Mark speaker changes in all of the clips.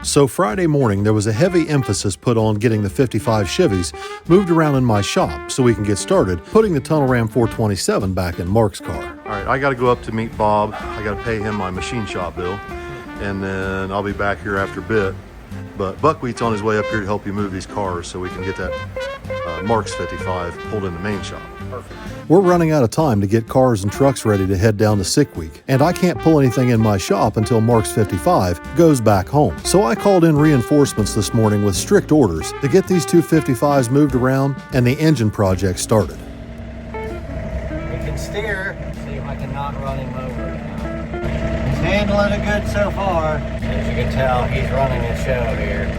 Speaker 1: So Friday morning, there was a heavy emphasis put on getting the 55 Chevys moved around in my shop so we can get started putting the Tunnel Ram 427 back in Mark's car. All right, I got to go up to meet Bob. I got to pay him my machine shop bill, and then I'll be back here after a bit. But Buckwheat's on his way up here to help you move these cars so we can get that Mark's 55 pulled in the main shop. Perfect. We're running out of time to get cars and trucks ready to head down to Sick Week, and I can't pull anything in my shop until Mark's 55 goes back home. So I called in reinforcements this morning with strict orders to get these two 55s moved around and the engine project started.
Speaker 2: We can steer, see if I can not run him over now. He's handling it good so far. As you can tell, he's running his show here.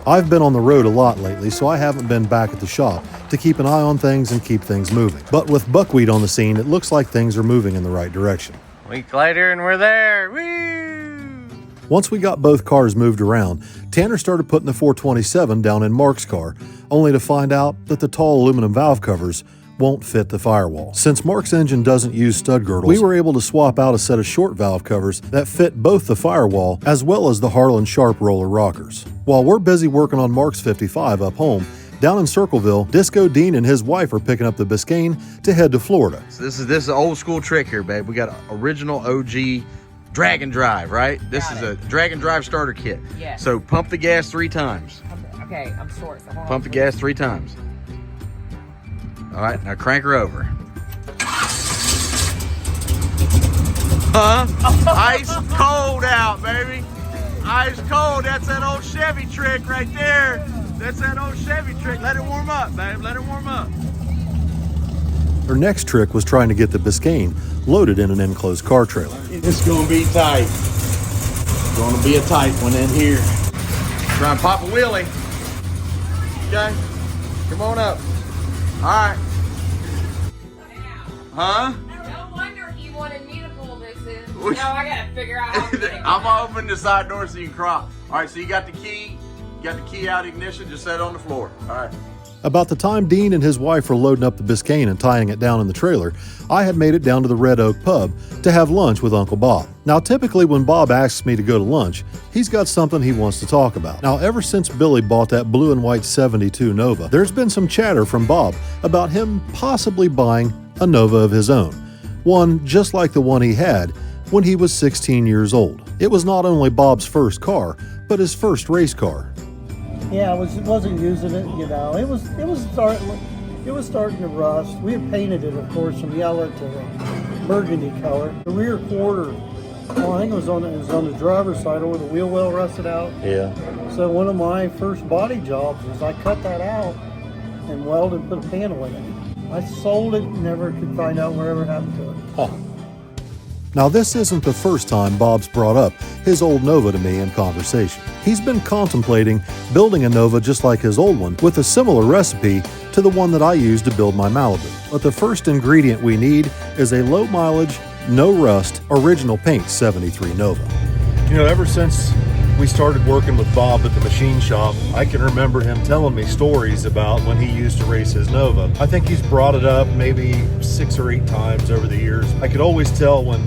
Speaker 1: I've been on the road a lot lately, so I haven't been back at the shop to keep an eye on things and keep things moving. But with Buckwheat on the scene, it looks like things are moving in the right direction.
Speaker 2: Week later and we're there. Woo!
Speaker 1: Once we got both cars moved around, Tanner started putting the 427 down in Mark's car, only to find out that the tall aluminum valve covers won't fit the firewall. Since Mark's engine doesn't use stud girdles, we were able to swap out a set of short valve covers that fit both the firewall as well as the Harlan Sharp roller rockers. While we're busy working on Mark's 55 up home, down in Circleville, Disco Dean and his wife are picking up the Biscayne to head to Florida.
Speaker 3: So this is an old school trick here, babe. We got original OG drag and drive, right? This is a drag and drive starter kit.
Speaker 4: Yeah.
Speaker 3: So pump the gas 3 times.
Speaker 4: Okay, I'm short. So
Speaker 3: Pump the gas 3 times. All right, now crank her over. Huh? Ice cold out, baby. Ice cold. That's that old Chevy trick right there. That's that old Chevy trick. Let it warm up, babe. Let it warm up.
Speaker 1: Her next trick was trying to get the Biscayne loaded in an enclosed car trailer.
Speaker 3: It's gonna be tight. It's gonna be a tight one in here. Try and pop a wheelie. Okay, come on up. All right. Huh?
Speaker 4: No wonder he wanted me to pull this in. Now I gotta figure out how to get it.
Speaker 3: I'm gonna open the side door so you can crawl. All right, so you got the key. You got the key out, ignition, just set it on the floor. All right.
Speaker 1: About the time Dean and his wife were loading up the Biscayne and tying it down in the trailer, I had made it down to the Red Oak Pub to have lunch with Uncle Bob. Now, typically when Bob asks me to go to lunch, he's got something he wants to talk about. Now, ever since Billy bought that blue and white 72 Nova, there's been some chatter from Bob about him possibly buying a Nova of his own, one just like the one he had when he was 16 years old. It was not only Bob's first car, but his first race car.
Speaker 5: Yeah, wasn't using it, you know. It was starting to rust. We had painted it, of course, from yellow to burgundy color. The rear quarter, well, I think it was on the driver's side where the wheel well rusted out.
Speaker 1: Yeah.
Speaker 5: So one of my first body jobs was I cut that out and welded and put a panel in it. I sold it, never could find out wherever it happened to it.
Speaker 1: Huh. Now, this isn't the first time Bob's brought up his old Nova to me in conversation. He's been contemplating building a Nova just like his old one with a similar recipe to the one that I used to build my Malibu. But the first ingredient we need is a low mileage, no rust, original paint 73 Nova. You know, ever since we started working with Bob at the machine shop, I can remember him telling me stories about when he used to race his Nova. I think he's brought it up maybe 6 or 8 times over the years. I could always tell when,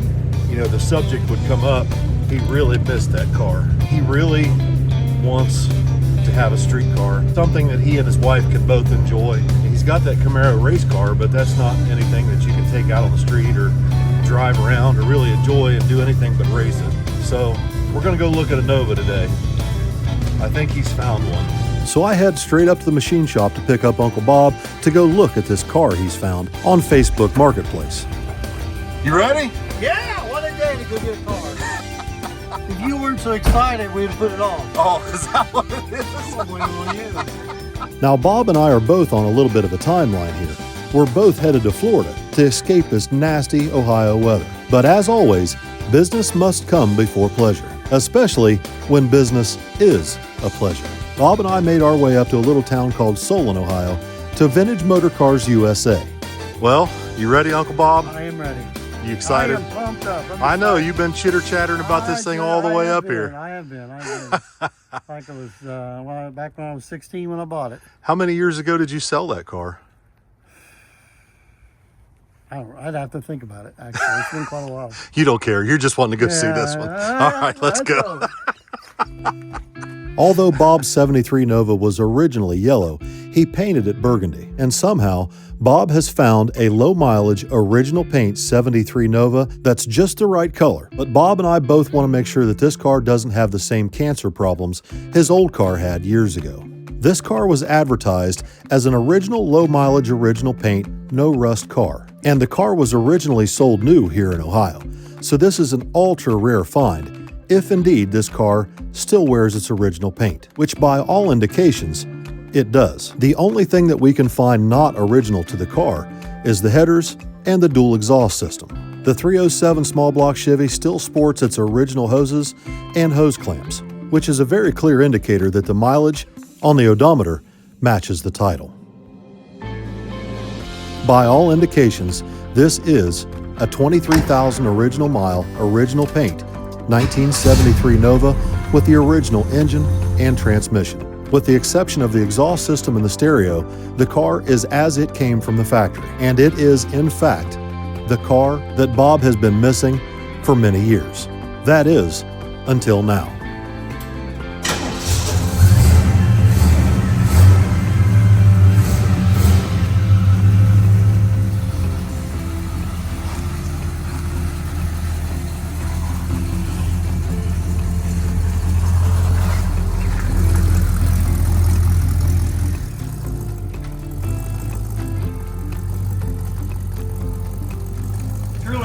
Speaker 1: you know, the subject would come up, he really missed that car. He really wants to have a street car, something that he and his wife can both enjoy. He's got that Camaro race car, but that's not anything that you can take out on the street or drive around or really enjoy and do anything but race it. So we're gonna go look at a Nova today. I think he's found one. So I head straight up to the machine shop to pick up Uncle Bob to go look at this car he's found on Facebook Marketplace. You ready?
Speaker 5: Yeah, what a day to go get a car. If you weren't so excited, we'd put it on.
Speaker 3: Oh, is that what it is?
Speaker 5: What do you want to use?
Speaker 1: Now, Bob and I are both on a little bit of a timeline here. We're both headed to Florida to escape this nasty Ohio weather. But as always, business must come before pleasure, especially when business is a pleasure. Bob and I made our way up to a little town called Solon, Ohio, to Vintage Motor Cars USA. Well, you ready, Uncle Bob?
Speaker 5: I am ready.
Speaker 1: You excited?
Speaker 5: I am pumped up.
Speaker 1: I know, you've been chitter-chattering about this thing all the way up here.
Speaker 5: I have been. Like it was back when I was 16 when I bought it.
Speaker 1: How many years ago did you sell that car?
Speaker 5: I'd have to think about it, actually. It's been quite a while.
Speaker 1: You don't care. You're just wanting to go see this one. All right, let's go. Although Bob's 73 Nova was originally yellow, he painted it burgundy. And somehow, Bob has found a low-mileage, original paint 73 Nova that's just the right color. But Bob and I both want to make sure that this car doesn't have the same cancer problems his old car had years ago. This car was advertised as an original low-mileage, original paint, no-rust car. And the car was originally sold new here in Ohio. So this is an ultra-rare find, if indeed this car still wears its original paint, which by all indications, it does. The only thing that we can find not original to the car is the headers and the dual exhaust system. The 307 small block Chevy still sports its original hoses and hose clamps, which is a very clear indicator that the mileage on the odometer matches the title. By all indications, this is a 23,000 original mile, original paint, 1973 Nova with the original engine and transmission. With the exception of the exhaust system and the stereo, the car is as it came from the factory. And it is, in fact, the car that Bob has been missing for many years. That is, until now.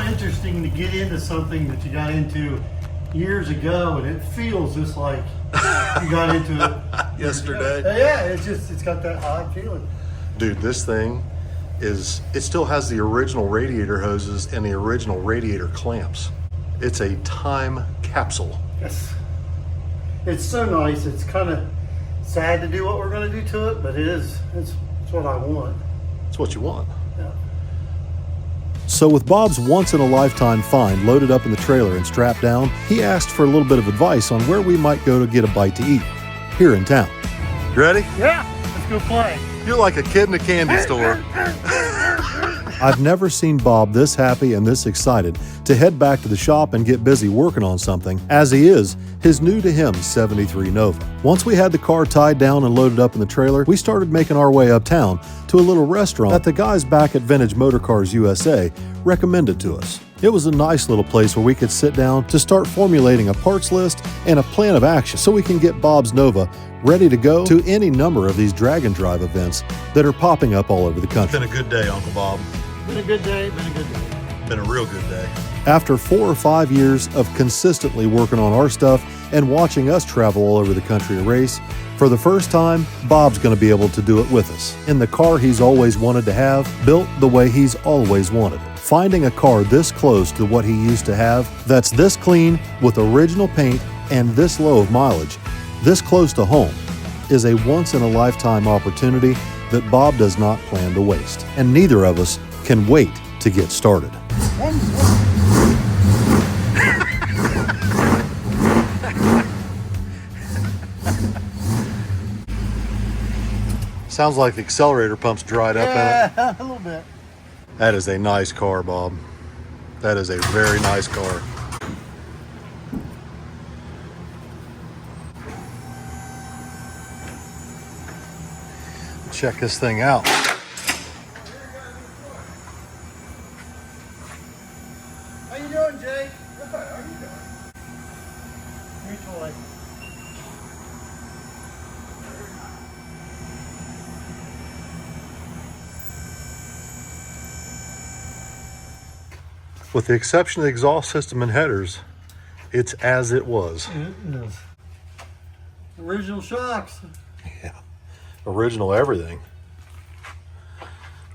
Speaker 5: Interesting to get into something that you got into years ago, and it feels just like you got into it
Speaker 1: Yesterday.
Speaker 5: Yeah, it's got that odd feeling.
Speaker 1: Dude, this thing it still has the original radiator hoses and the original radiator clamps. It's a time capsule.
Speaker 5: Yes. It's so nice. It's kind of sad to do what we're going to do to it, but it's what I want.
Speaker 1: It's what you want.
Speaker 5: Yeah.
Speaker 1: So with Bob's once-in-a-lifetime find loaded up in the trailer and strapped down, he asked for a little bit of advice on where we might go to get a bite to eat here in town. You ready?
Speaker 5: Yeah, let's go play.
Speaker 1: You're like a kid in a candy store. I've never seen Bob this happy and this excited to head back to the shop and get busy working on something, as he is his new-to-him 73 Nova. Once we had the car tied down and loaded up in the trailer, we started making our way uptown to a little restaurant that the guys back at Vintage Motor Cars USA recommended to us. It was a nice little place where we could sit down to start formulating a parts list and a plan of action so we can get Bob's Nova ready to go to any number of these drag and drive events that are popping up all over the country.
Speaker 3: It's been a good day, Uncle Bob.
Speaker 5: Been a good day, been a good day.
Speaker 3: Been a real good day.
Speaker 1: After 4 or 5 years of consistently working on our stuff and watching us travel all over the country to race, for the first time, Bob's going to be able to do it with us, in the car he's always wanted to have, built the way he's always wanted it. Finding a car this close to what he used to have, that's this clean, with original paint, and this low of mileage, this close to home, is a once-in-a-lifetime opportunity that Bob does not plan to waste. And neither of us can wait to get started. Sounds like the accelerator pump's dried up in it.
Speaker 5: Yeah, a little bit.
Speaker 1: That is a nice car, Bob. That is a very nice car. Check this thing out.
Speaker 5: How you doing, Jake? How you doing? New toy.
Speaker 1: With the exception of the exhaust system and headers, it's as it was.
Speaker 5: It is. Original shocks.
Speaker 1: Yeah. Original everything.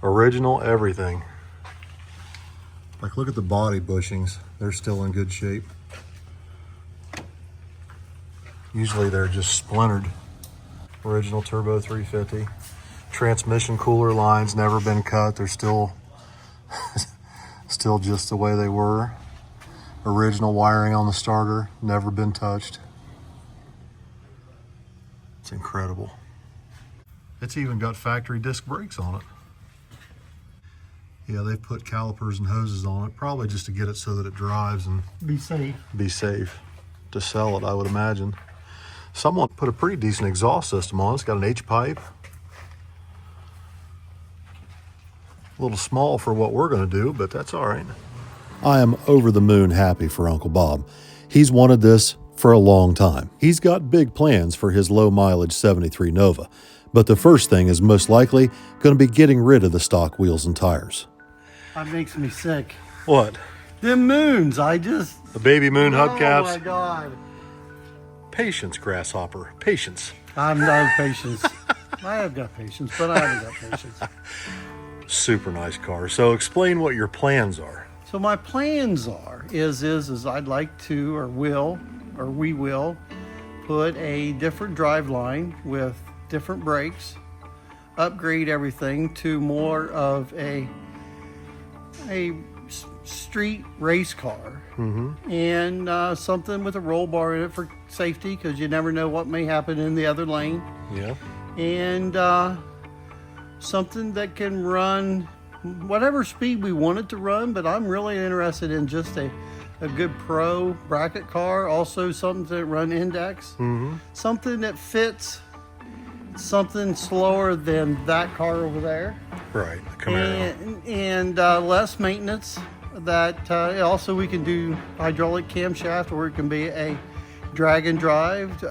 Speaker 1: Original everything. Like, look at the body bushings. They're still in good shape. Usually they're just splintered. Original turbo 350. Transmission cooler lines never been cut. They're still still just the way they were. Original wiring on the starter, never been touched. It's incredible. It's even got factory disc brakes on it. Yeah, they put calipers and hoses on it, probably just to get it so that it drives and
Speaker 5: Be safe.
Speaker 1: be safe to sell it, I would imagine. Someone put a pretty decent exhaust system on. It's got an H-pipe. A little small for what we're going to do, but that's all right. I am over the moon happy for Uncle Bob. He's wanted this for a long time. He's got big plans for his low-mileage 73 Nova, but the first thing is most likely going to be getting rid of the stock wheels and tires.
Speaker 5: That makes me sick.
Speaker 1: What?
Speaker 5: Them moons,
Speaker 1: The baby moon hubcaps?
Speaker 5: Oh my God.
Speaker 1: Patience, grasshopper. Patience.
Speaker 5: I'm not patience. I have got patience, but I haven't got patience.
Speaker 1: Super nice car. So explain what your plans are.
Speaker 5: So my plans is I'd like to, or we will, put a different drive line with different brakes, upgrade everything to more of a street race car, and something with a roll bar in it for safety, because you never know what may happen in the other lane.
Speaker 1: Yeah.
Speaker 5: And something that can run whatever speed we want it to run, but I'm really interested in just a good pro bracket car, also something that run index, something that fits something slower than that car over there.
Speaker 1: Right, the Camaro.
Speaker 5: And less maintenance. That also we can do hydraulic camshaft, or it can be a drag and drive,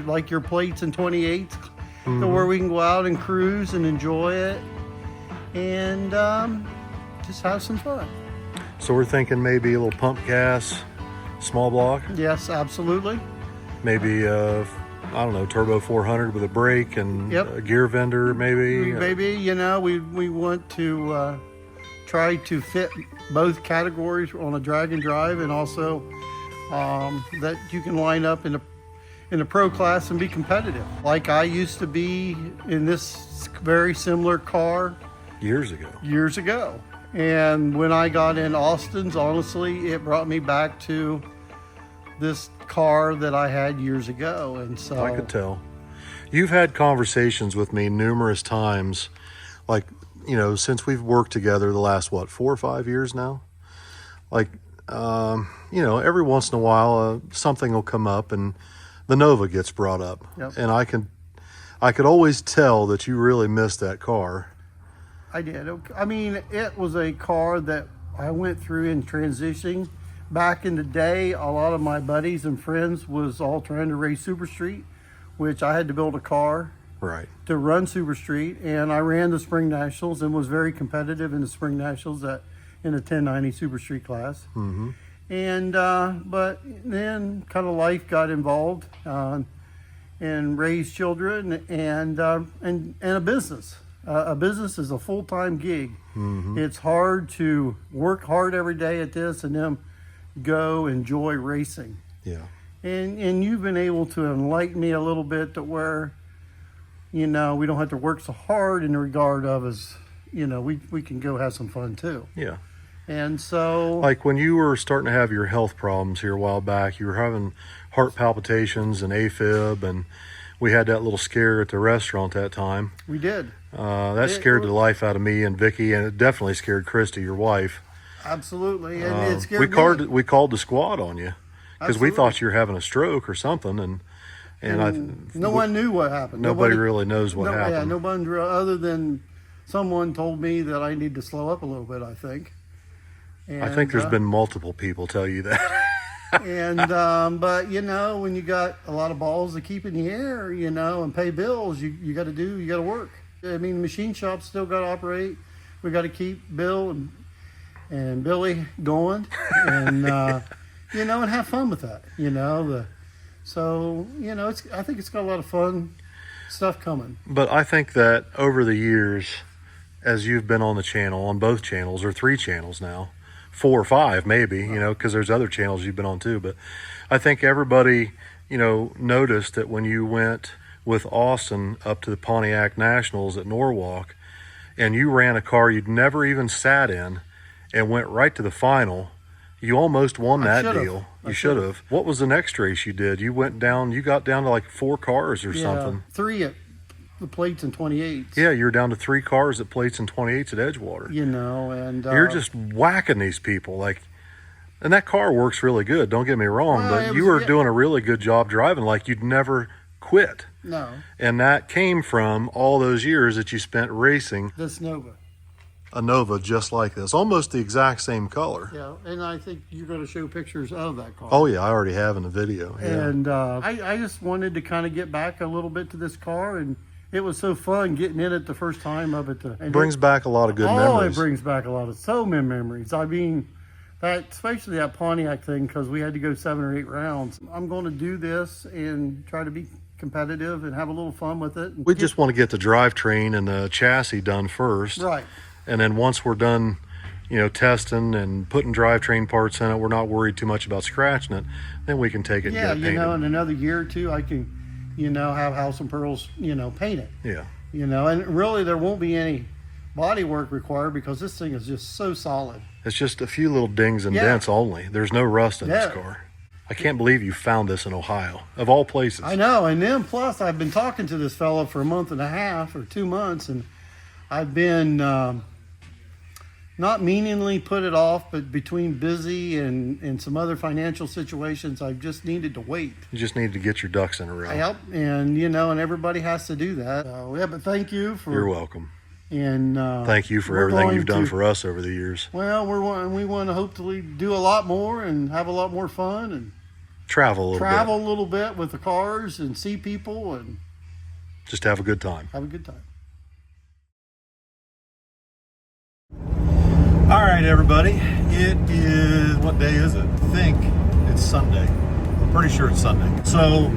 Speaker 5: like your plates in 28, to where we can go out and cruise and enjoy it, and just have some fun.
Speaker 1: So we're thinking maybe a little pump gas, small block.
Speaker 5: Yes, absolutely.
Speaker 1: Maybe I don't know, turbo 400 with a brake and a gear vendor, maybe.
Speaker 5: Maybe, we want to try to fit both categories on a drag and drive, and also that you can line up in the pro class and be competitive. Like I used to be in this very similar car
Speaker 1: years ago.
Speaker 5: And when I got in Austin's, honestly, it brought me back to this car that I had years ago. And so
Speaker 1: I could tell. You've had conversations with me numerous times, like, since we've worked together the last, 4 or 5 years now? Like, every once in a while, something will come up and the Nova gets brought up.
Speaker 5: Yep.
Speaker 1: And I could always tell that you really missed that car.
Speaker 5: I did. I mean, it was a car that I went through in transitioning. Back in the day, a lot of my buddies and friends was all trying to race Super Street, which I had to build a car to run Super Street. And I ran the Spring Nationals and was very competitive in the Spring Nationals in the 1090 Super Street class.
Speaker 1: Mm-hmm.
Speaker 5: And but then kind of life got involved, and raised children, and a business. A business is a full-time gig.
Speaker 1: Mm-hmm.
Speaker 5: It's hard to work hard every day at this and then go enjoy racing.
Speaker 1: Yeah.
Speaker 5: And you've been able to enlighten me a little bit to where, we don't have to work so hard in the regard of we can go have some fun too.
Speaker 1: Yeah.
Speaker 5: And so,
Speaker 1: like when you were starting to have your health problems here a while back, you were having heart palpitations and AFib, and we had that little scare at the restaurant that time.
Speaker 5: We did.
Speaker 1: That scared the life out of me and Vicky, and it definitely scared Christy, your wife.
Speaker 5: Absolutely, and it scared me.
Speaker 1: We called the squad on you because we thought you were having a stroke or something, and
Speaker 5: no one knew what happened.
Speaker 1: Nobody really knows what happened.
Speaker 5: Yeah, no one other than someone told me that I need to slow up a little bit, I think. And,
Speaker 1: I think there's been multiple people tell you that.
Speaker 5: And but when you got a lot of balls to keep in the air, and pay bills, you got to work. I mean, the machine shop's still got to operate. We got to keep Bill and Billy going, and and have fun with that. I think it's got a lot of fun stuff coming.
Speaker 1: But I think that over the years, as you've been on the channel, on both channels, or 3 channels now, 4 or 5 maybe, because there's other channels you've been on too, but I think everybody, noticed that when you went with Austin up to the Pontiac Nationals at Norwalk, and you ran a car you'd never even sat in and went right to the final, you almost won that deal. You should have. What was the next race you did? You got down to like 4 cars or something.
Speaker 5: 3 at the plates and 28s.
Speaker 1: Yeah, you're down to 3 cars at plates and 28s at Edgewater.
Speaker 5: And
Speaker 1: you're just whacking these people and that car works really good. Don't get me wrong, but you were doing a really good job driving, like you'd never quit.
Speaker 5: No,
Speaker 1: And that came from all those years that you spent racing
Speaker 5: this Nova.
Speaker 1: a Nova just like this, almost the exact same color.
Speaker 5: Yeah, and I think you're going to show pictures of that car.
Speaker 1: Oh yeah, I already have in the video. Yeah.
Speaker 5: And I just wanted to kind of get back a little bit to this car, and it was so fun getting in it the first time of it. And
Speaker 1: brings back a lot of good
Speaker 5: it
Speaker 1: memories.
Speaker 5: brings back a lot of so many memories. I mean, that especially that Pontiac thing, because we had to go 7 or 8 rounds. I'm going to do this and try to be competitive and have a little fun with it.
Speaker 1: We just want to get the drivetrain and the chassis done first.
Speaker 5: Right.
Speaker 1: And then once we're done, you know, testing and putting drivetrain parts in it, we're not worried too much about scratching it. Then we can take it and
Speaker 5: Yeah,
Speaker 1: get it painted.
Speaker 5: you know, in another year or two, I can, you know, have House and Pearls, you know, paint it.
Speaker 1: Yeah.
Speaker 5: You know, and really there won't be any body work required because this thing is just so solid.
Speaker 1: It's just a few little dings and
Speaker 5: Yeah.
Speaker 1: dents only. There's no rust in
Speaker 5: Yeah.
Speaker 1: this car. I can't believe you found this in Ohio, of all places.
Speaker 5: I know, and then plus I've been talking to this fella for a month and a half or 2 months, and I've been not meaningly put it off, but between busy and some other financial situations, I've just needed to wait.
Speaker 1: You just need to get your ducks in a row.
Speaker 5: Yep, and you know, and everybody has to do that. So, yeah, but thank you for.
Speaker 1: You're welcome.
Speaker 5: And
Speaker 1: Thank you for
Speaker 5: we're
Speaker 1: everything
Speaker 5: going
Speaker 1: you've done
Speaker 5: to-
Speaker 1: for us over the years.
Speaker 5: Well, we want to hopefully do a lot more and have a lot more fun and
Speaker 1: Travel a little
Speaker 5: travel
Speaker 1: bit.
Speaker 5: a little bit with the cars and see people and
Speaker 1: Just have a good time.
Speaker 5: have a good time.
Speaker 1: All right, everybody. It is, what day is it? I think it's Sunday. I'm pretty sure it's Sunday. So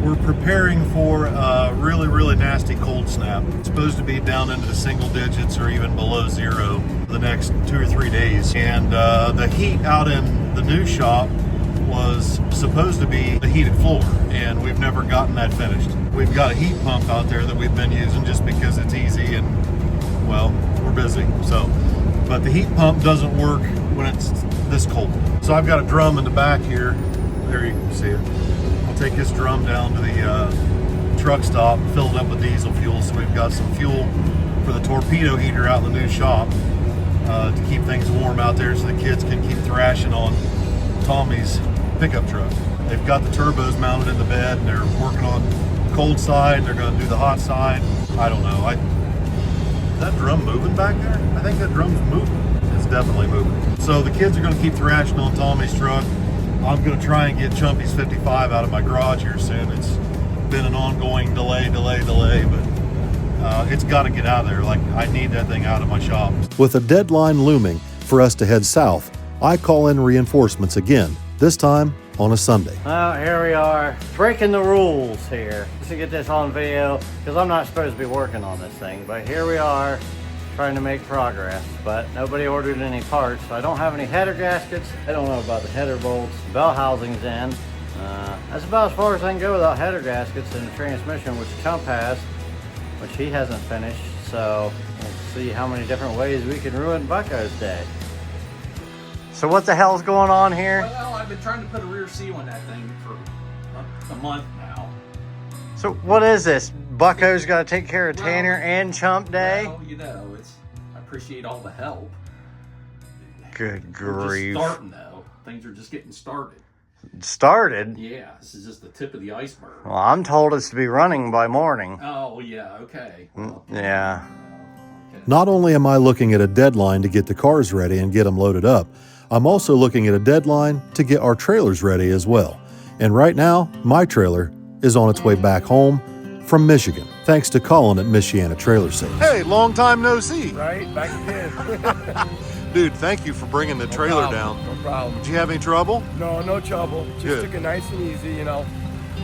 Speaker 1: we're preparing for a really, really nasty cold snap. It's supposed to be down into the single digits or even below zero the next 2 or 3 days. And the heat out in the new shop was supposed to be the heated floor, and we've never gotten that finished. We've got a heat pump out there that we've been using just because it's easy and, well, we're busy. So, but the heat pump doesn't work when it's this cold. So I've got a drum in the back here. There you can see it. I'll take this drum down to the truck stop, fill it up with diesel fuel, so we've got some fuel for the torpedo heater out in the new shop to keep things warm out there so the kids can keep thrashing on Tommy's pickup truck. They've got the turbos mounted in the bed and they're working on the cold side. They're going to do the hot side. I don't know. Is that drum moving back there? I think that drum's moving. It's definitely moving. So the kids are going to keep thrashing on Tommy's truck. I'm going to try and get Chumpy's 55 out of my garage here soon. It's been an ongoing delay, but it's got to get out of there. Like, I need that thing out of my shop. With a deadline looming for us to head south, I call in reinforcements again, this time on a Sunday.
Speaker 2: Well, here we are, breaking the rules here. Just to get this on video, because I'm not supposed to be working on this thing, but here we are, trying to make progress. But nobody ordered any parts, so I don't have any header gaskets. I don't know about the header bolts, bell housings in. That's about as far as I can go without header gaskets in the transmission, which Chump has, which he hasn't finished. So let's see how many different ways we can ruin Bucko's day. So what the hell's going on here?
Speaker 3: Well, I've been trying to put a rear seal in that thing for a month now.
Speaker 2: So what is this? Bucko's got to take care of Tanner and Chump Day?
Speaker 3: Well, you know, I appreciate all the help.
Speaker 2: Good
Speaker 3: We're
Speaker 2: grief.
Speaker 3: just starting though. Things are just getting started.
Speaker 2: Started?
Speaker 3: Yeah, this is just the tip of the iceberg.
Speaker 2: Well, I'm told it's to be running by morning.
Speaker 3: Oh, yeah, okay. Well,
Speaker 2: Yeah.
Speaker 3: okay.
Speaker 1: Not only am I looking at a deadline to get the cars ready and get them loaded up, I'm also looking at a deadline to get our trailers ready as well. And right now, my trailer is on its way back home from Michigan, thanks to Colin at Michiana Trailer Sales. Hey, long time no see.
Speaker 6: Right, back again.
Speaker 1: Dude, thank you for bringing the trailer down.
Speaker 6: No problem.
Speaker 1: Did you have any trouble?
Speaker 6: No trouble. Just
Speaker 1: Good.
Speaker 6: took it nice and easy, you know.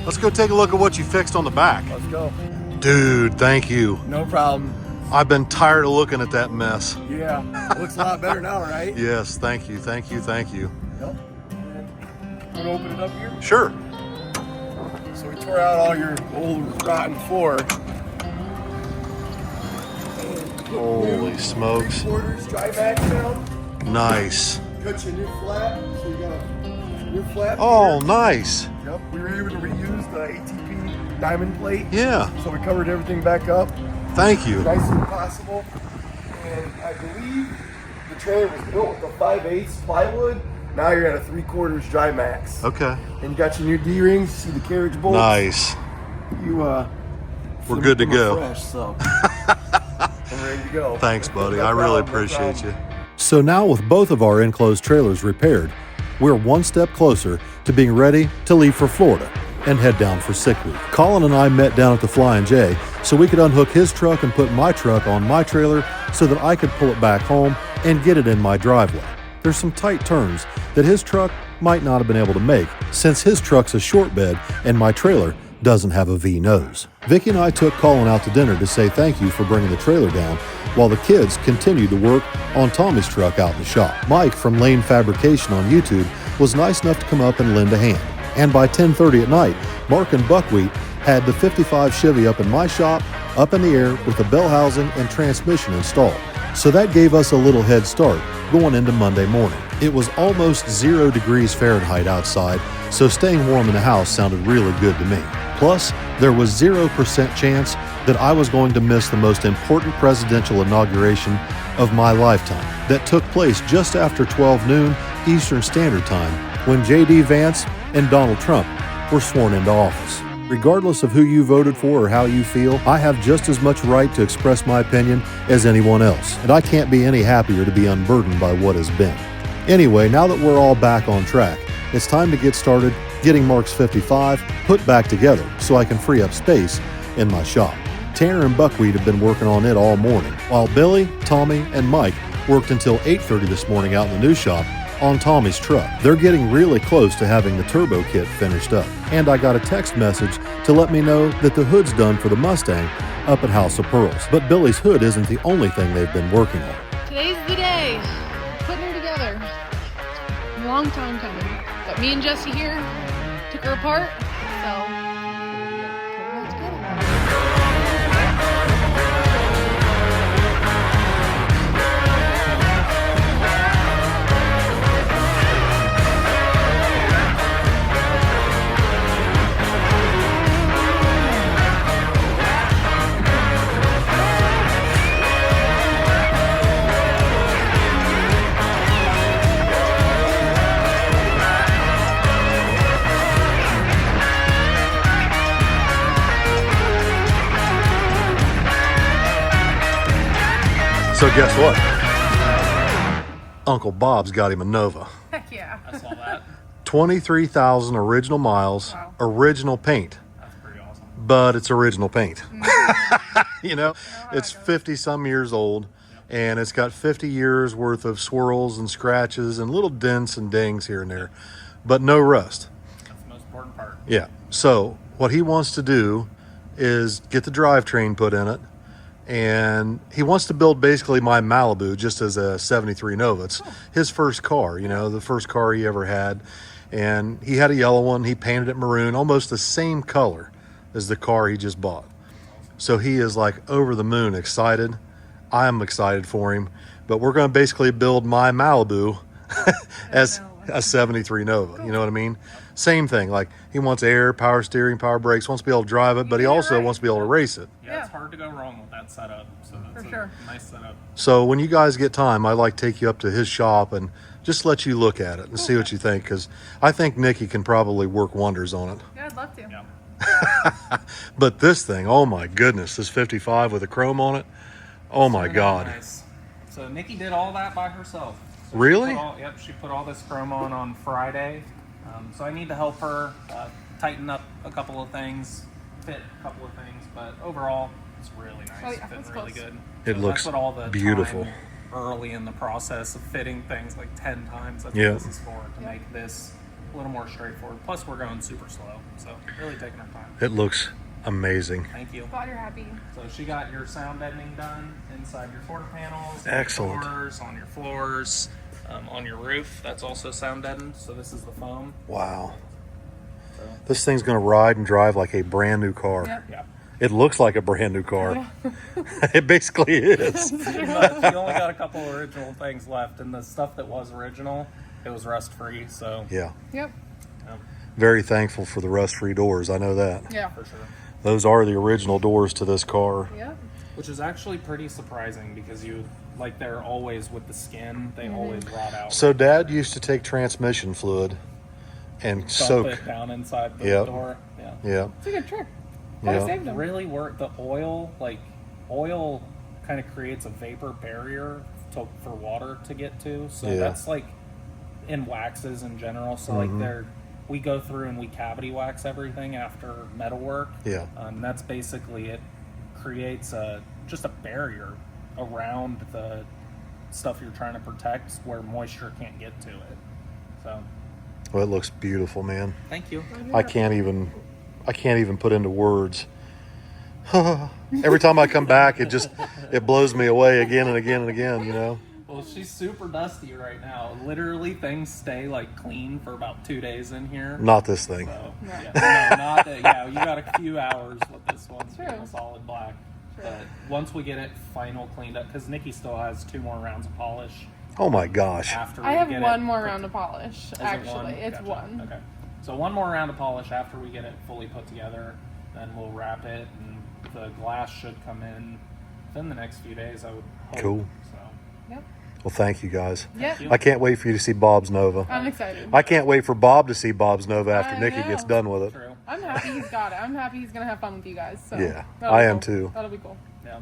Speaker 1: Let's go take a look at what you fixed on the back.
Speaker 6: Let's go.
Speaker 1: Dude, thank you.
Speaker 6: No problem.
Speaker 1: I've been tired of looking at that mess.
Speaker 6: Yeah, looks a lot better now, right?
Speaker 1: Yes, thank you, thank you, thank you.
Speaker 6: Yep. You wanna open it up here?
Speaker 1: Sure.
Speaker 6: So we tore out all your old rotten floor.
Speaker 1: Holy smokes.
Speaker 6: Quarters, dry back down.
Speaker 1: Nice.
Speaker 6: Cut you a new flat, so you got a new flat.
Speaker 1: Oh,
Speaker 6: here.
Speaker 1: nice.
Speaker 6: Yep, we were able to reuse the ATP diamond plate.
Speaker 1: Yeah,
Speaker 6: So we covered everything back up,
Speaker 1: thank you.
Speaker 6: nice as possible. And I believe the trailer was built with a 5/8 plywood. Now you're at a 3/4 dry max.
Speaker 1: Okay.
Speaker 6: And you got your new D-rings, see the carriage bolts.
Speaker 1: Nice. We're good to go.
Speaker 6: Fresh, so I'm ready to go.
Speaker 1: Thanks, buddy.
Speaker 6: No
Speaker 1: I really
Speaker 6: problem, no
Speaker 1: appreciate you.
Speaker 6: problem.
Speaker 1: So now with both of our enclosed trailers repaired, we're one step closer to being ready to leave for Florida and head down for sick week. Colin and I met down at the Flying J so we could unhook his truck and put my truck on my trailer so that I could pull it back home and get it in my driveway. There's some tight turns that his truck might not have been able to make since his truck's a short bed and my trailer doesn't have a V nose. Vicky and I took Colin out to dinner to say thank you for bringing the trailer down while the kids continued to work on Tommy's truck out in the shop. Mike from Lane Fabrication on YouTube was nice enough to come up and lend a hand. And by 10:30 at night, Mark and Buckwheat had the 55 Chevy up in my shop, up in the air with the bell housing and transmission installed. So that gave us a little head start going into Monday morning. It was almost 0 degrees Fahrenheit outside, so staying warm in the house sounded really good to me. Plus, there was 0% chance that I was going to miss the most important presidential inauguration of my lifetime that took place just after 12 noon Eastern Standard Time when J.D. Vance and Donald Trump were sworn into office. Regardless of who you voted for or how you feel, I have just as much right to express my opinion as anyone else, and I can't be any happier to be unburdened by what has been. Anyway, now that we're all back on track, it's time to get started getting Mark's 55 put back together so I can free up space in my shop. Tanner and Buckwheat have been working on it all morning, while Billy, Tommy, and Mike worked until 8:30 this morning out in the new shop on Tommy's truck. They're getting really close to having the turbo kit finished up. And I got a text message to let me know that the hood's done for the Mustang up at House of Pearls. But Billy's hood isn't the only thing they've been working on.
Speaker 7: Today's the day. Putting her together. Long time coming. But me and Jesse here took her apart, so put her together.
Speaker 1: So guess what? Uncle Bob's got him a Nova.
Speaker 4: Heck yeah.
Speaker 3: I saw that.
Speaker 1: 23,000 original miles,
Speaker 4: Wow.
Speaker 1: original paint.
Speaker 3: That's pretty awesome.
Speaker 1: But it's original paint. You know, it's 50 some years old and it's got 50 years worth of swirls and scratches and little dents and dings here and there, but no rust.
Speaker 3: That's the most important part.
Speaker 1: Yeah. So what he wants to do is get the drivetrain put in it, and he wants to build basically my Malibu just as a 73 Nova. It's his first car, you know, the first car he ever had. And he had a yellow one. He painted it maroon, almost the same color as the car he just bought. So he is like over the moon excited. I'm excited for him. But we're going to basically build my Malibu as a 73 Nova. You know what I mean? Same thing. Like he wants air, power steering, power brakes, wants to be able to drive it, but he also wants to be able to race it.
Speaker 3: Yeah, it's hard to go wrong with that setup. So that's
Speaker 4: For sure.
Speaker 3: a nice setup.
Speaker 1: So when you guys get time, I'd like to take you up to his shop and just let you look at it and see what you think, because I think Nikki can probably work wonders on it.
Speaker 4: Yeah, I'd love to.
Speaker 3: Yeah.
Speaker 1: But this thing, oh my goodness, this 55 with a chrome on it, oh my God.
Speaker 3: Nice. So Nikki did all that by herself. So
Speaker 1: Really?
Speaker 3: She put all this chrome on Friday. So I need to help her tighten up a couple of things, fit a couple of things, but overall, it's really nice.
Speaker 4: Oh, yeah,
Speaker 3: Fit
Speaker 4: that's
Speaker 3: really
Speaker 4: close.
Speaker 3: good.
Speaker 1: It
Speaker 3: So
Speaker 1: looks
Speaker 3: that's what all the
Speaker 1: beautiful.
Speaker 3: time early in the process of fitting things like 10 times. That's
Speaker 1: Yeah.
Speaker 3: what this is for, to make this a little more straightforward. Plus, we're going super slow, so really taking our time.
Speaker 1: It looks amazing.
Speaker 3: Thank you.
Speaker 4: Glad you're happy.
Speaker 3: So she got your sound deadening done inside your quarter panels,
Speaker 1: Excellent.
Speaker 3: your doors, on your floors, on your roof. That's also sound deadened. So this is the foam.
Speaker 1: Wow. This thing's going to ride and drive like a brand new car.
Speaker 4: Yep.
Speaker 3: Yeah.
Speaker 1: It looks like a brand new car. It basically is.
Speaker 3: Pretty much. You only got a couple original things left, and the stuff that was original, it was rust free. So
Speaker 1: Yeah.
Speaker 4: Yep.
Speaker 1: Very thankful for the rust-free doors. I know that.
Speaker 4: Yeah.
Speaker 3: for sure.
Speaker 1: Those are the original doors to this car.
Speaker 4: Yep.
Speaker 3: Which is actually pretty surprising because they're always with the skin. They always rot out.
Speaker 1: So Dad used to take transmission fluid and
Speaker 3: Dump
Speaker 1: soak.
Speaker 3: it down inside the
Speaker 1: Yep.
Speaker 3: door. Yeah.
Speaker 1: Yeah.
Speaker 4: It's a good trick.
Speaker 1: Yeah.
Speaker 7: saved 'em.
Speaker 8: really work. The oil, like oil, kind of creates a vapor barrier for water to get to. So
Speaker 1: Yeah.
Speaker 8: that's like in waxes in general. So like we go through and we cavity wax everything after metal work.
Speaker 1: Yeah.
Speaker 8: That's basically it. Creates just a barrier around the stuff you're trying to protect where moisture can't get to it. So
Speaker 1: Well, it looks beautiful, man.
Speaker 8: thank you.
Speaker 1: I can't even put into words. Every time I come back, it blows me away again and again and again, you know?
Speaker 8: Well, she's super dusty right now. Literally, things stay like clean for about 2 days in here.
Speaker 1: Not this thing.
Speaker 8: So, yeah, no, not that. Yeah, you got a few hours with this one,
Speaker 7: True.
Speaker 8: being a solid black. But once we get it final cleaned up, because Nikki still has 2 more rounds of polish.
Speaker 1: Oh my gosh.
Speaker 8: After
Speaker 7: I
Speaker 8: we
Speaker 7: have
Speaker 8: get
Speaker 7: one
Speaker 8: it
Speaker 7: more
Speaker 8: put-
Speaker 7: round of polish.
Speaker 8: Is
Speaker 7: Actually,
Speaker 8: it
Speaker 7: it's
Speaker 8: Gotcha.
Speaker 7: one.
Speaker 8: Okay, so one more round of polish after we get it fully put together. Then we'll wrap it, and the glass should come in within the next few days. I would hope.
Speaker 1: Cool.
Speaker 8: So.
Speaker 7: Yep.
Speaker 1: Well, thank you guys.
Speaker 7: Yep.
Speaker 8: you.
Speaker 1: I can't wait for you to see Bob's Nova.
Speaker 7: I'm excited.
Speaker 1: I can't wait for Bob to see Bob's Nova after
Speaker 7: I
Speaker 1: Nikki
Speaker 7: know.
Speaker 1: gets done with it.
Speaker 8: True.
Speaker 7: I'm happy he's got it. I'm happy he's gonna have fun with you guys. So
Speaker 1: Yeah,
Speaker 7: that'll
Speaker 1: I
Speaker 7: be
Speaker 1: am
Speaker 7: cool.
Speaker 1: too.
Speaker 7: That'll be cool.
Speaker 8: Yeah.